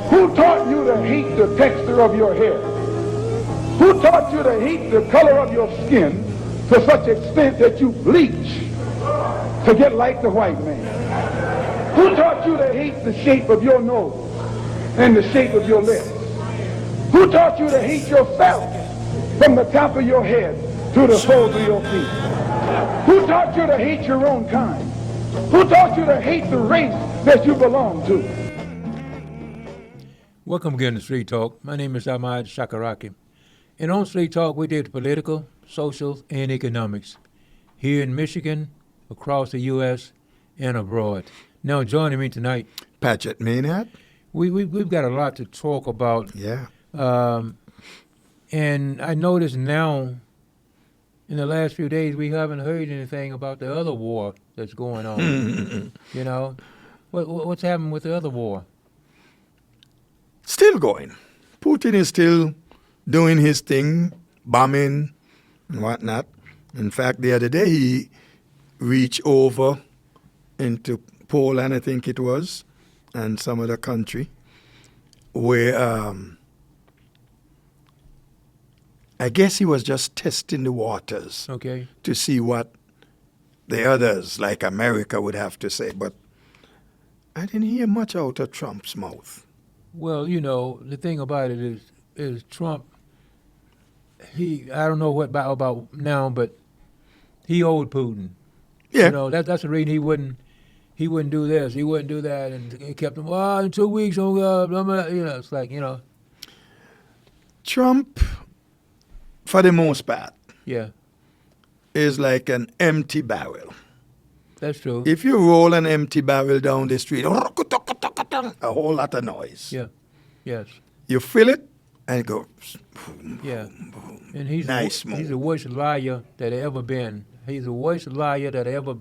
Who taught you to hate the texture of your hair? Who taught you to hate the color of your skin to such extent that you bleach to get like the white man? Who taught you to hate the shape of your nose and the shape of your lips? Who taught you to hate yourself from the top of your head to the soles of your feet? Who taught you to hate your own kind? Who taught you to hate the race that you belong to? Welcome again to Street Talk. My name is Ahmad Shakaraki. And on Street Talk, we did political, social, and economics here in Michigan, across the U.S., and abroad. Now, joining me tonight, Paget Maynard. We've got a lot to talk about. Yeah. And I noticed now, in the last few days, we haven't heard anything about the other war that's going on. You know, what's happening with the other war? Still going. Putin is still doing his thing, bombing and whatnot. In fact, the other day he reached over into Poland, I think it was, and some other country, where I guess he was just testing the waters to see what the others, like America, would have to say. But I didn't hear much out of Trump's mouth. Well, you know, the thing about it is Trump, I don't know what about now, but he owed Putin. Yeah. You know, that's the reason he wouldn't do this, he wouldn't do that, and he kept him, in 2 weeks, you know, it's like, you know. Trump, for the most part, yeah, is like an empty barrel. That's true. If you roll an empty barrel down the street, a whole lot of noise. Yeah, yes. You fill it, and it goes. Yeah, and he's the worst liar that ever been. He's the worst liar that ever.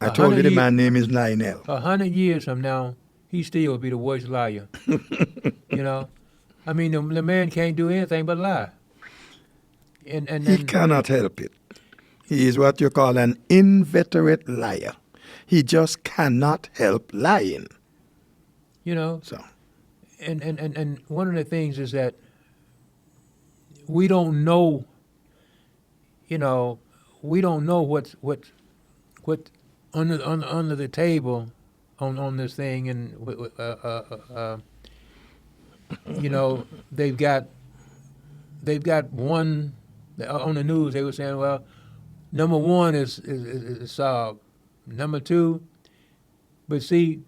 I told you the man's name is Lionel. 100 years from now, he still will be the worst liar. You know, I mean, the man can't do anything but lie. And he cannot help it. He is what you call an inveterate liar. He just cannot help lying. You know. So. And one of the things is that we don't know. You know, we don't know what's under the table on this thing, and you know, they've got one on the news. They were saying, well, number one is solved. Number two, but see,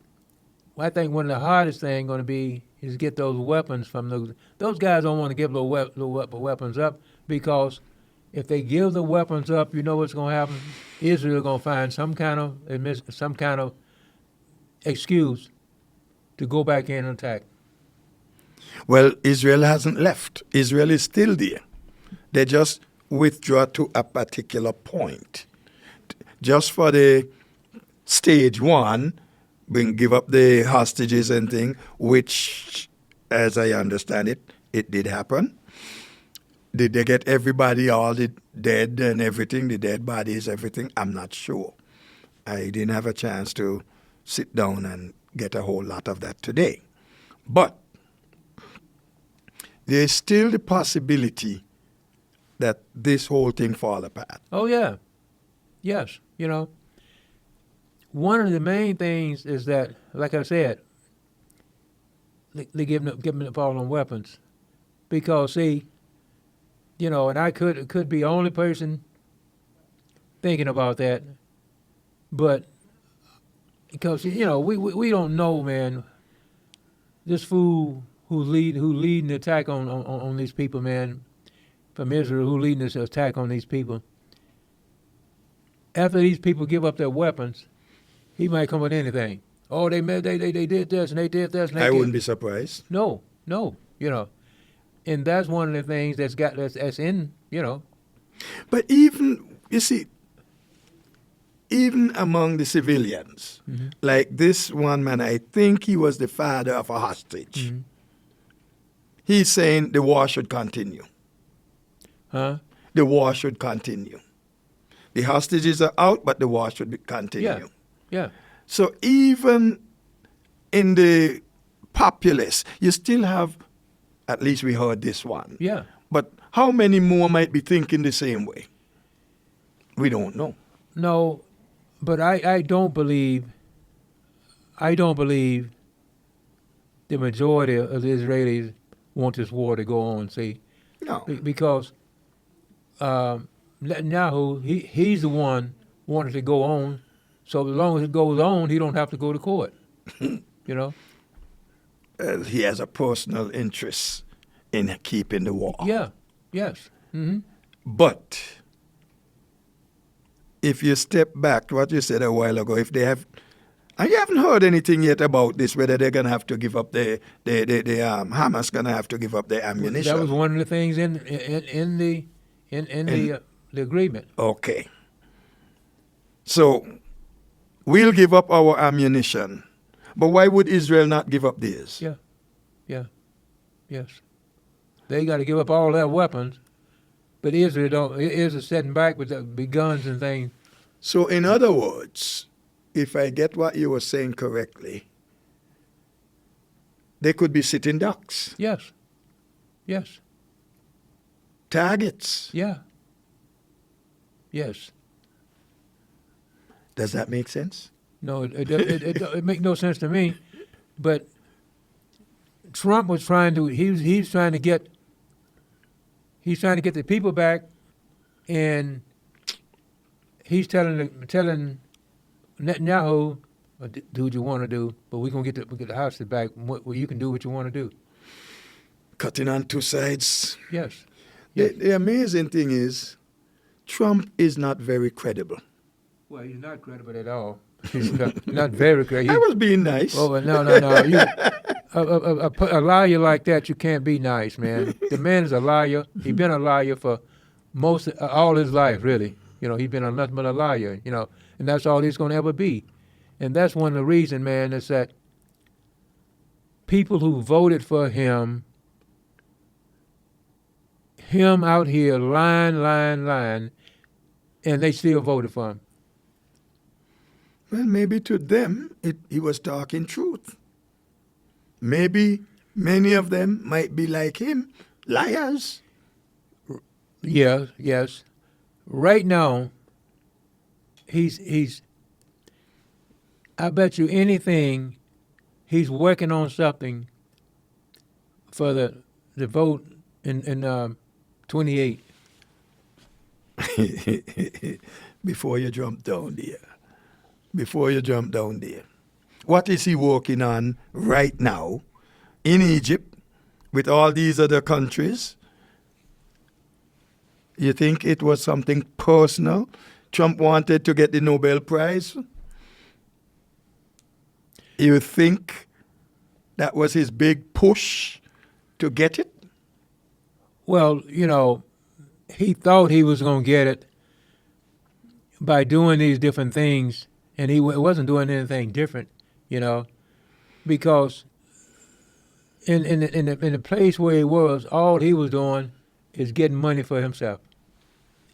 I think one of the hardest things going to be is get those weapons from those guys. Don't want to give little weapons up, because if they give the weapons up, you know what's going to happen? Israel going to find some kind of excuse to go back in and attack. Well, Israel hasn't left. Israel is still there. They just withdraw to a particular point. Just for the stage one, give up the hostages and thing, which, as I understand it, it did happen. Did they get everybody, all the dead and everything, the dead bodies, everything? I'm not sure. I didn't have a chance to sit down and get a whole lot of that today. But there's still the possibility that this whole thing fall apart. Oh, yeah. Yes. You know, one of the main things is that, like I said, they give them all on weapons. Because, see, you know, and I could be the only person thinking about that, but because, you know, we don't know, man, this fool who's leading the attack on these people, man, from Israel, who's leading this attack on these people. After these people give up their weapons, he might come with anything. Oh, they did this and they did this. And I wouldn't be surprised. No, you know, and that's one of the things that's in, you know. But even, you see, even among the civilians, like this one man, I think he was the father of a hostage. He's saying the war should continue. Huh? The war should continue. The hostages are out, but the war should continue. Yeah. So even in the populace. You still have, at least we heard this one. Yeah. But how many more might be thinking the same way? We don't know. No, but I don't believe the majority of the Israelis want this war to go on. See, No. because Netanyahu, he's the one wanted to go on. So as long as it goes on, he don't have to go to court. You know. He has a personal interest in keeping the war. Yeah. Yes. Mm-hmm. But if you step back to what you said a while ago, if they have, and you haven't heard anything yet about this, whether they're going to have to give up the Hamas going to have to give up their ammunition. That was one of the things in the agreement. Okay. So we'll give up our ammunition, but why would Israel not give up theirs? Yeah. Yeah. Yes. They got to give up all their weapons, but Israel don't. Israel sitting back with the big guns and things. So in other words, if I get what you were saying correctly, they could be sitting ducks, Yes. Yes. targets. Yeah. Yes. Does that make sense? No, it make no sense to me. But Trump was trying to. He's trying to get. He's trying to get the people back, and he's telling Netanyahu, do what you want to do, but we're gonna get the house back. Where you can do what you want to do. Cutting on two sides. Yes. The amazing thing is, Trump is not very credible. Well, he's not credible at all. He's not very credible. I was being nice. Oh, no. A liar like that, you can't be nice, man. The man is a liar. He's been a liar for all his life, really. You know, he's been nothing but a liar, you know, and that's all he's going to ever be. And that's one of the reasons, man, is that people who voted for him out here lying, and they still voted for him. Well, maybe to them, he was talking truth. Maybe many of them might be like him, liars. Yes. Right now, he's. I bet you anything, he's working on something for the vote in 28. Before you jump down there. What is he working on right now in Egypt with all these other countries? You think it was something personal? Trump wanted to get the Nobel Prize? You think that was his big push to get it? Well, you know, he thought he was going to get it by doing these different things, and he wasn't doing anything different, you know, because in the place where he was, all he was doing is getting money for himself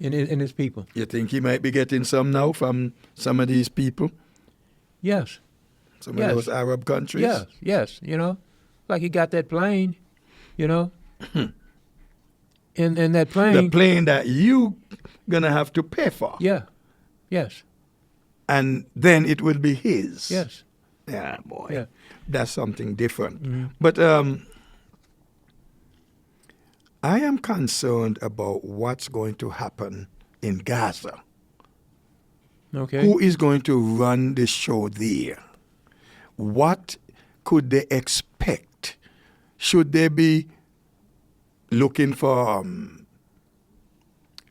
and his people. You think he might be getting some now from some of these people? Yes. Some of those Arab countries? Yes, you know, like he got that plane, you know, and that plane. The plane that you gonna have to pay for. Yeah, yes. And then it will be his. Yes. Yeah, boy. Yeah. That's something different. Mm-hmm. But I am concerned about what's going to happen in Gaza. Okay. Who is going to run the show there? What could they expect? Should they be looking for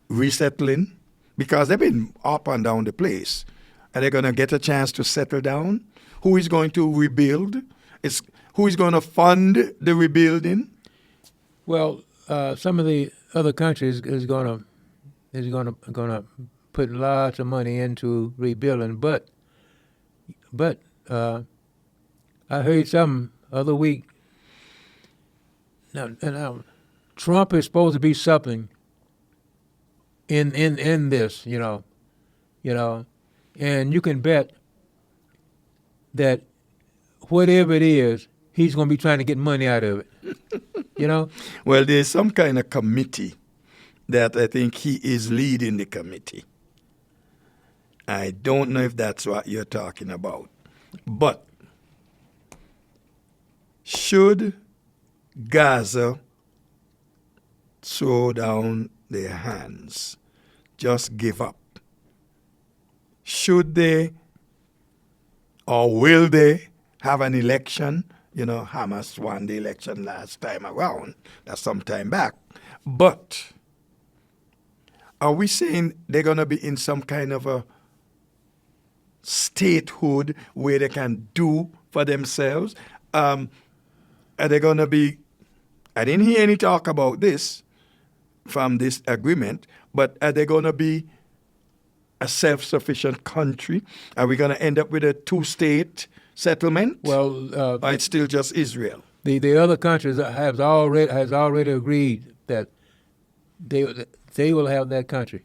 resettling? Because they've been up and down the place. Are they going to get a chance to settle down? Who is going to rebuild? Who is going to fund the rebuilding? Well, some of the other countries is gonna put lots of money into rebuilding, but I heard some other week. Now, Trump is supposed to be something in this, you know, and you can bet that whatever it is, he's going to be trying to get money out of it. You know? Well, there's some kind of committee that I think he is leading the committee. I don't know if that's what you're talking about. But should Gaza throw down their hands, just give up? Should they or will they have an election? You know, Hamas won the election last time around. That's some time back. But are we saying they're going to be in some kind of a statehood where they can do for themselves? Are they going to be... I didn't hear any talk about this from this agreement, but are they going to be a self-sufficient country? Are we going to end up with a two-state settlement? Well, or it's still just Israel? the other countries has already agreed that they will have that country.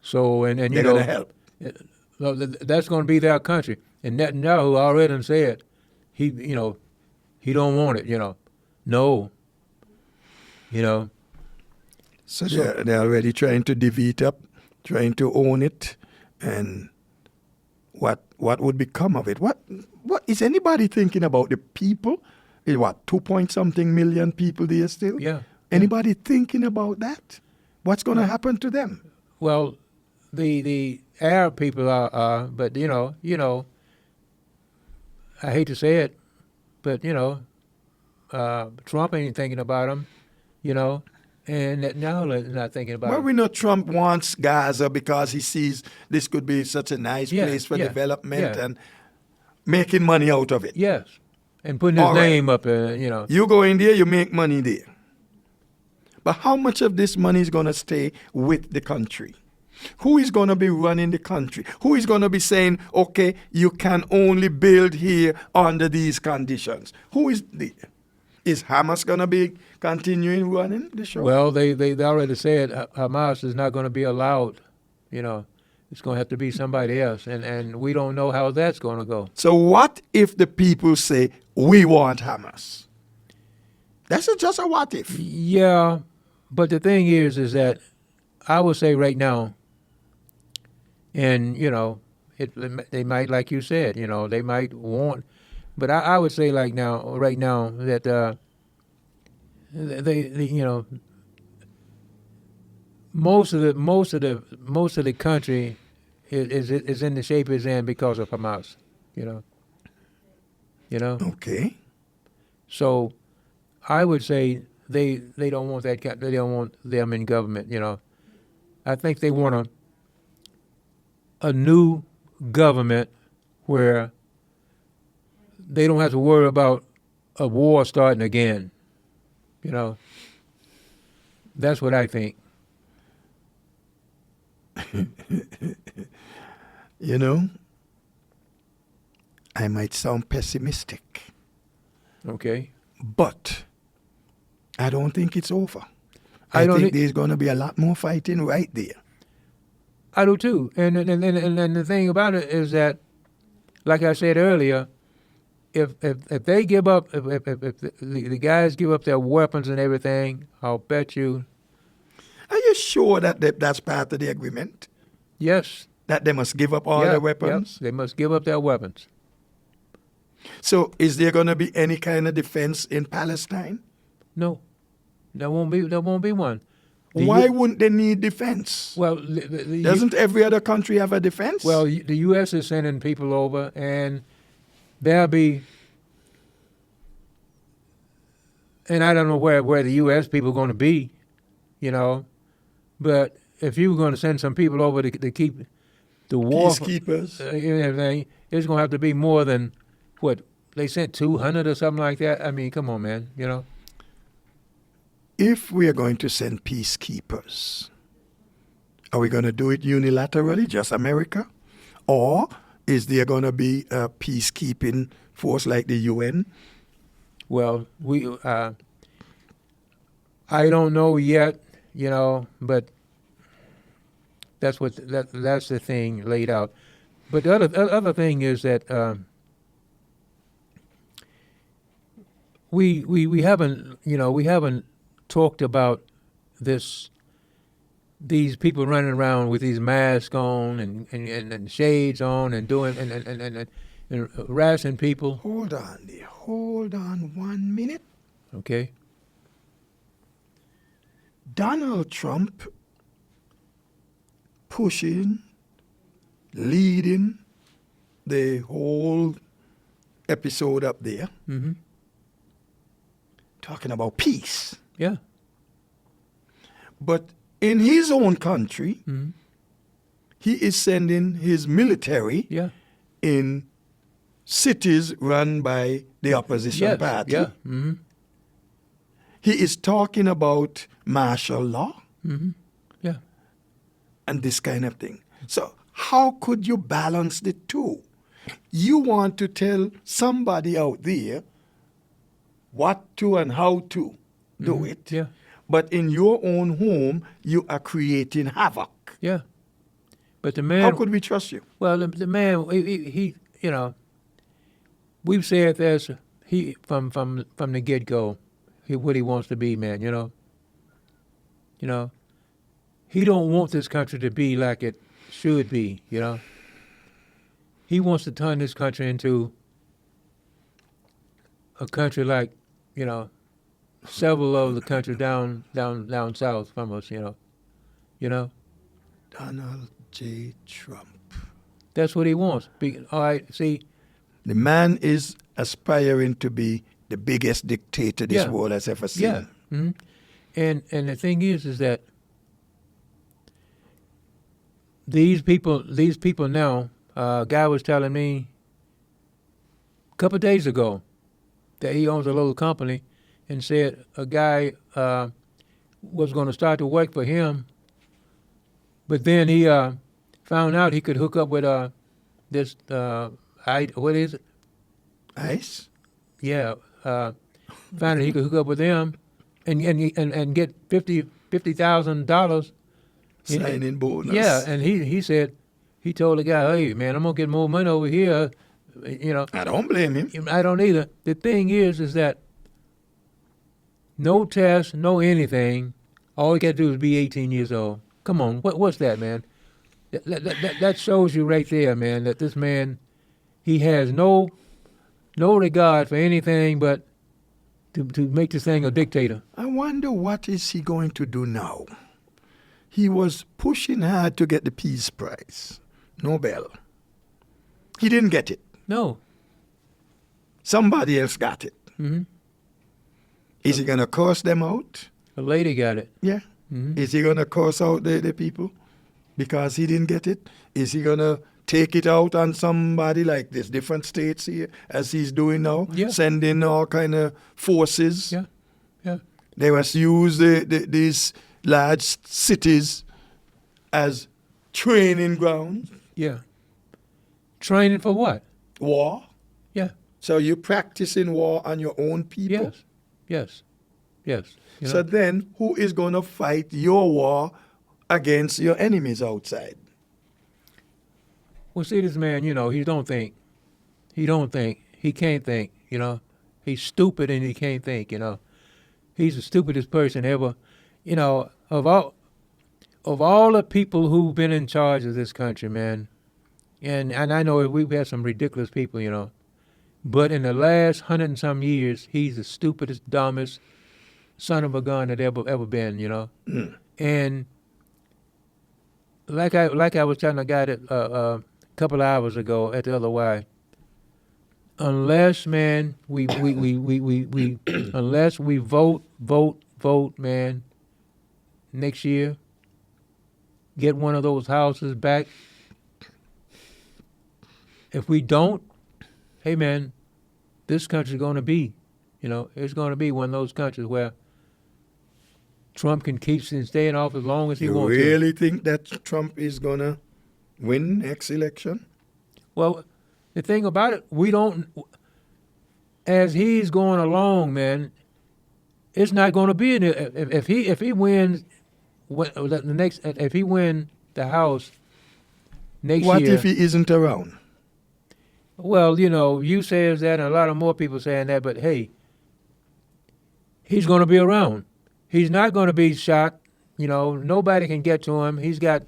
So and you They're know going to help. no, that's going to be their country. And Netanyahu already said he don't want it. No. So they're already trying to divvy it up, trying to own it, and what would become of it? What is anybody thinking about the people? Is 2-point-something million people there still? Yeah. Anybody thinking about that? What's going to happen to them? Well, the Arab people are, but I hate to say it, but Trump ain't thinking about them, and Netanyahu is not thinking about Well, them. we know Trump wants Gaza because he sees this could be such a nice place for development and making money out of it. Yes, and putting his name up, You go in there, you make money there. But how much of this money is going to stay with the country? Who is going to be running the country? Who is going to be saying, okay, you can only build here under these conditions? Who is Hamas going to be continuing running the show? Well, they already said Hamas is not going to be allowed. It's going to have to be somebody else, and we don't know how that's going to go. So what if the people say, we want Hamas? That's just a what if. Yeah, but the thing is that I would say right now, and they might, like you said, they might want, but I would say right now that they most of the country is in the shape it's in because of Hamas, Okay. So I would say they don't want that. They don't want them in government. I think they want a new government where they don't have to worry about a war starting again. That's what I think. I might sound pessimistic, Okay. but I don't think it's over. I think there's going to be a lot more fighting right there. I do too. And the thing about it is that, like I said earlier, if they give up, if the guys give up their weapons and everything, I'll bet you. Are you sure that that's part of the agreement? Yes. That they must give up all their weapons? Yep, they must give up their weapons. So is there going to be any kind of defense in Palestine? No, there won't be one. Why wouldn't they need defense? Well, doesn't every other country have a defense? Well, the U.S. is sending people over, and there'll be, and I don't know where the U.S. people are going to be, but if you were going to send some people over to keep the war, peacekeepers, everything, it's going to have to be more than what they sent 200 or something like that. I mean, come on, man, If we are going to send peacekeepers, are we going to do it unilaterally, just America? Or is there going to be a peacekeeping force like the UN? Well, I don't know yet, but that's the thing laid out. But the other thing is that we haven't, we haven't talked about these people running around with these masks on and shades on and doing and harassing people. Hold on there. Hold on 1 minute. Okay. Donald Trump pushing, leading the whole episode up there, Mm-hmm. talking about peace. Yeah. But in his own country, Mm-hmm. he is sending his military Yeah. in cities run by the opposition Yes. party. Yeah. Mm-hmm. He is talking about martial law Mm-hmm. Yeah. and this kind of thing. So how could you balance the two? You want to tell somebody out there what to and how to do it. Yeah. But in your own home, you are creating havoc. Yeah. But the man. How could we trust you? Well, the man, he we've said there's he from the get go, what he wants to be, man. He don't want this country to be like it should be. He wants to turn this country into a country like, several of the country down south from us. Donald J. Trump. That's what he wants. All right, see. The man is aspiring to be the biggest dictator this Yeah. world has ever seen. Yeah. Hmm. And the thing is that these people now, a guy was telling me a couple of days ago that he owns a little company and said a guy was going to start to work for him, but then he found out he could hook up with this, what is it? ICE? Yeah, found out he could hook up with them and get $50,000. Signing bonus. Yeah, and he told the guy, hey man, I'm gonna get more money over here. I don't blame him. I don't either. The thing is that no test, no anything. All you got to do is be 18 years old. Come on, what's that, man? That shows you right there, man, that this man, he has no regard for anything but to make this thing a dictator. I wonder what is he going to do now? He was pushing hard to get the Peace Prize, Nobel. He didn't get it. No. Somebody else got it. Mm-hmm. Is he going to curse them out? A lady got it. Yeah. Mm-hmm. Is he going to curse out the people because he didn't get it? Is he going to take it out on somebody like this, different states here, as he's doing now? Yeah. Sending all kind of forces. Yeah. Yeah. They must use these large cities as training grounds. Yeah. Training for what? War. Yeah. So you're practicing war on your own people? Yes. So then who is going to fight your war against your enemies outside? Well, see, this man, he don't think. He don't think. He can't think, He's stupid and he can't think, He's the stupidest person ever. Of all the people who've been in charge of this country, man, and I know we've had some ridiculous people, but in the last 100 and some years, he's the stupidest, dumbest son of a gun that ever been, Mm. And like I was telling a guy that a couple of hours ago at the other Y, unless man we unless we vote, man, next year, get one of those houses back. If we don't, hey man, this country's going to be, it's going to be one of those countries where Trump can keep staying off as long as he wants You really think that Trump is going to win next election? Well, the thing about it, we don't, as he's going along, man, it's not going to be if he wins if he win the House next year. What if he isn't around? Well, you says that, and a lot of more people saying that, but hey, he's going to be around. He's not going to be shot. You know, nobody can get to him. He's got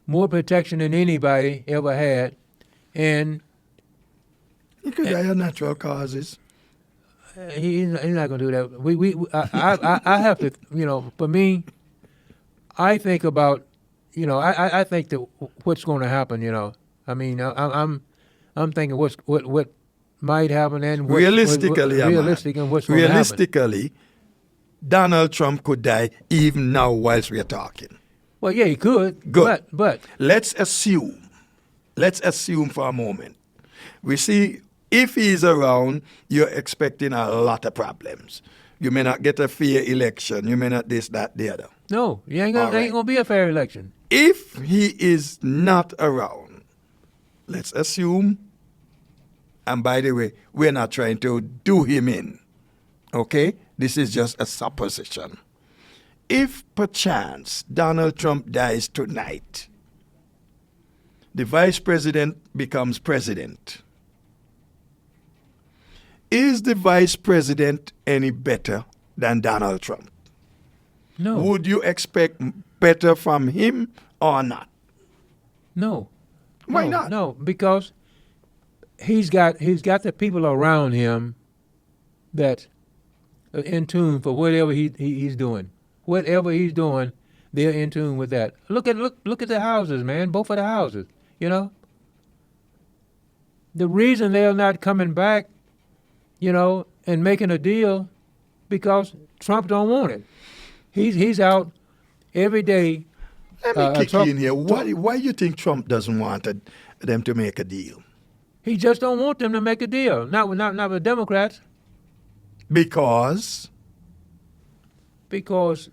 more protection than anybody ever had, and He could die of natural causes. he's not going to do that. I have to, you know, for me, I think about, you know, I think that what's going to happen. You know, I mean, I'm thinking what might happen and Realistically, realistic and what's going to happen. realistically, Donald Trump could die even now whilst we're talking. Well, yeah, he could. Good. But Let's assume for a moment. We see if he's around, you're expecting a lot of problems. You may not get a fair election. You may not this, that, the other. no, you ain't All gonna, right. ain't gonna be a fair election. If he is not around, let's assume, and by the way, we're not trying to do him in, okay? This is just a supposition. If perchance Donald Trump dies tonight, the vice president becomes president. Is the vice president any better than Donald Trump? No, Would you expect better from him or not? no. Why No, not? No, because he's got the people around him that are in tune for whatever he's doing. Whatever he's doing, they're in tune with that. Look at the houses, man. Both of the houses. You know, the reason they're not coming back, you know, and making a deal, because Trump don't want it. He's out every day. Let me kick Trump- in here. Why you think Trump doesn't want them to make a deal? He just don't want them to make a deal. Not with Democrats, Because because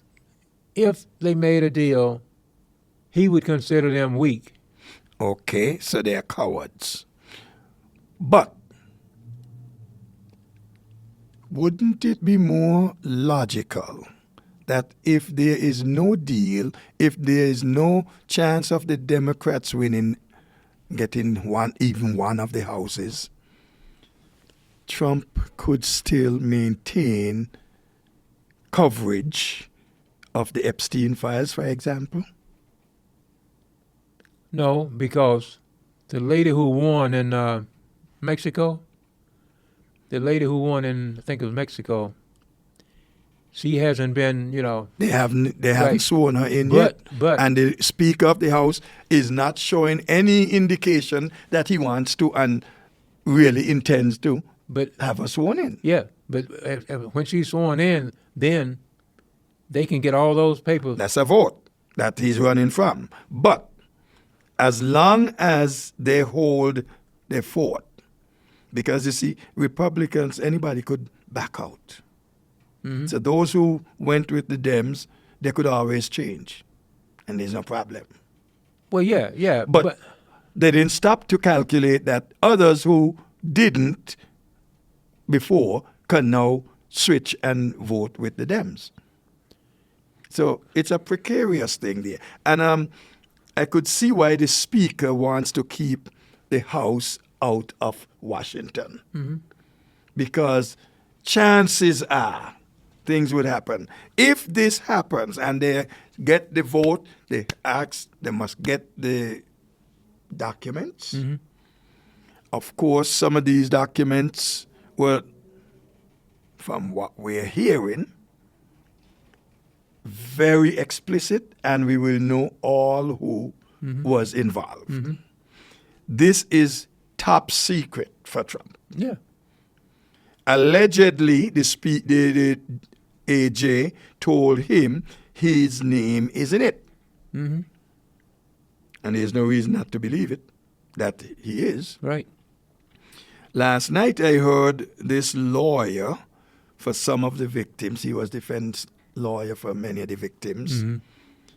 if they made a deal, he would consider them weak. okay, so they're cowards. But wouldn't it be more logical that if there is no deal, if there is no chance of the Democrats winning, getting even one of the houses, Trump could still maintain coverage of the Epstein files, for example? No, because the lady who won in Mexico, I think it was Mexico, she hasn't been, you know. They haven't Right. sworn her in But- yet. but- And the Speaker of the House is not showing any indication that he wants to and really intends to But have her sworn in. yeah, but when she's sworn in, then they can get all those papers. That's a vote that he's running from. But as long as they hold their fort, because you see, Republicans, anybody could back out. Mm-hmm. So those who went with the Dems, they could always change. And there's no problem. Well, yeah, But they didn't stop to calculate that others who didn't before can now switch and vote with the Dems. So it's a precarious thing there. And I could see why the Speaker wants to keep the House out of Washington. Because chances are things would happen. If this happens and they get the vote, they must get the documents. Of course, some of these documents were, from what we're hearing, very explicit, and we will know all who was involved. This is top secret for Trump. yeah. Allegedly, the AJ told him his name is in it. And there's no reason not to believe it, that he is. Right. Last night I heard this lawyer for some of the victims, he was defense lawyer for many of the victims.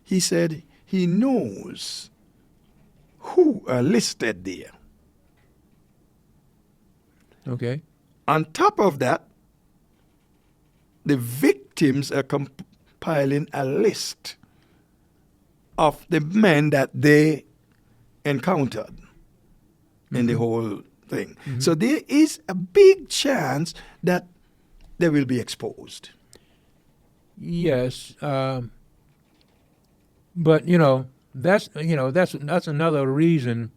He said he knows who are listed there. Okay. On top of that, the victims are compiling a list of the men that they encountered in the whole thing. So there is a big chance that they will be exposed. Yes, but that's another reason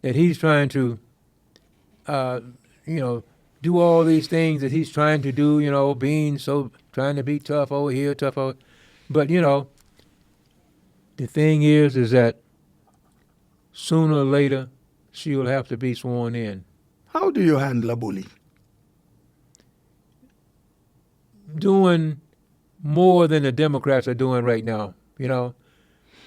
that he's trying to do all these things that he's trying to do. Trying to be tough over here, tough over, but the thing is that sooner or later she will have to be sworn in. How do you handle a bully? Doing more than the Democrats are doing right now.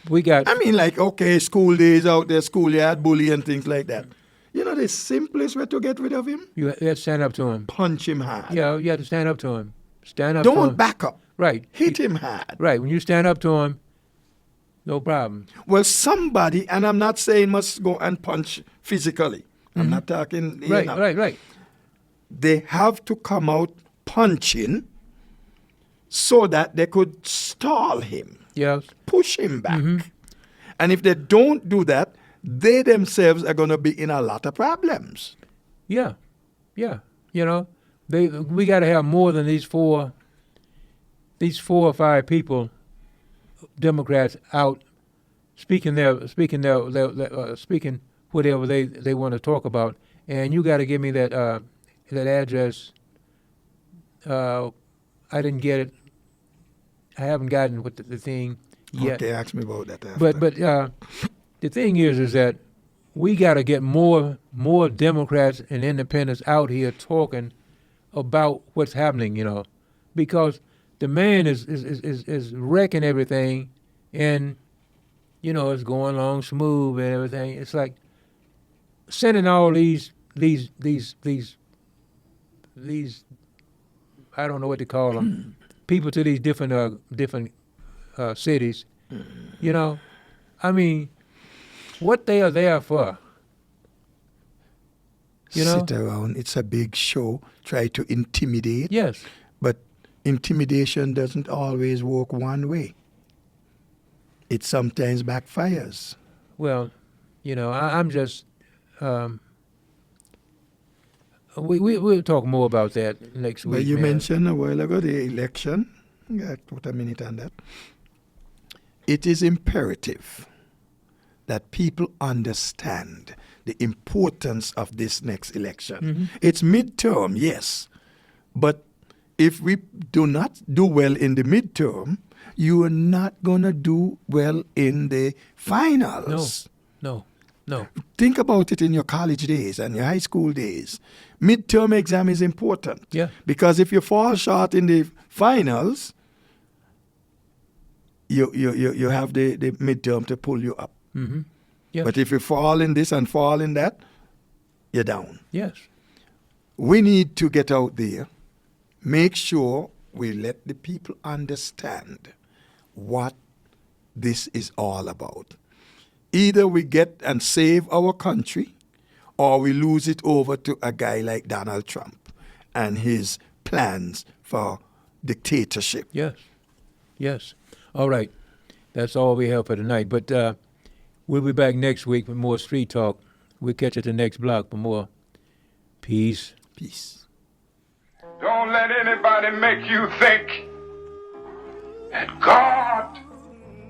We got. I mean, like, okay, school days out there, schoolyard bully and things like that. The simplest way to get rid of him? You have to stand up to him. Punch him hard. Yeah, you have to stand up to him. Stand up to him. Don't back up. Right. Hit him hard. Right. When you stand up to him, no problem. Well, somebody, and I'm not saying must go and punch physically. I'm not talking. Right. They have to come out punching so that they could stall him. Yes. Push him back. And if they don't do that, they themselves are going to be in a lot of problems. Yeah. We got to have more than these four or five people, Democrats, out speaking whatever they want to talk about. And you got to give me that address. I didn't get it. I haven't gotten with the thing yet. Okay, ask me about that after. But the thing is that we got to get more Democrats and independents out here talking about what's happening, because the man is wrecking everything, and it's going along smooth and everything. It's like sending all these I don't know what to call them, people to these different cities. I mean, what they are there for? Sit around. It's a big show. Try to intimidate. Yes. But intimidation doesn't always work one way. It sometimes backfires. Well, I'm just. We'll talk more about that next week. But you man. mentioned a while ago the election. I put a minute on that. It is imperative that people understand the importance of this next election. It's midterm, yes, but if we do not do well in the midterm, you are not going to do well in the finals. No. Think about it in your college days and your high school days. Midterm exam is important. Yeah. Because if you fall short in the finals, you have the midterm to pull you up. Yeah. But if you fall in this and fall in that, you're down. Yes. We need to get out there, make sure we let the people understand what this is all about. Either we get and save our country, or we lose it over to a guy like Donald Trump and his plans for dictatorship. Yes. All right. That's all we have for tonight. But we'll be back next week with more street talk. We'll catch you at the next block for more. Peace. Don't let anybody make you think that God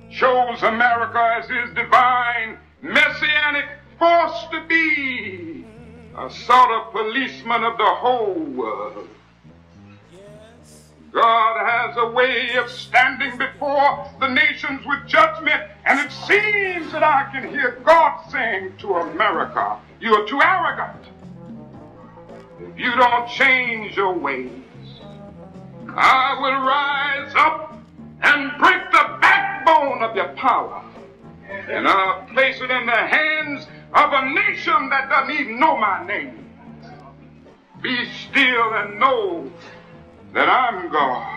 chose America as his divine messianic force to be a sort of policeman of the whole world. God has a way of standing before the nations with judgment, and it seems that I can hear God saying to America, you are too arrogant. If you don't change your ways, I will rise up and break the backbone of your power, and I'll place it in the hands of a nation that doesn't even know my name. Be still and know that I'm God.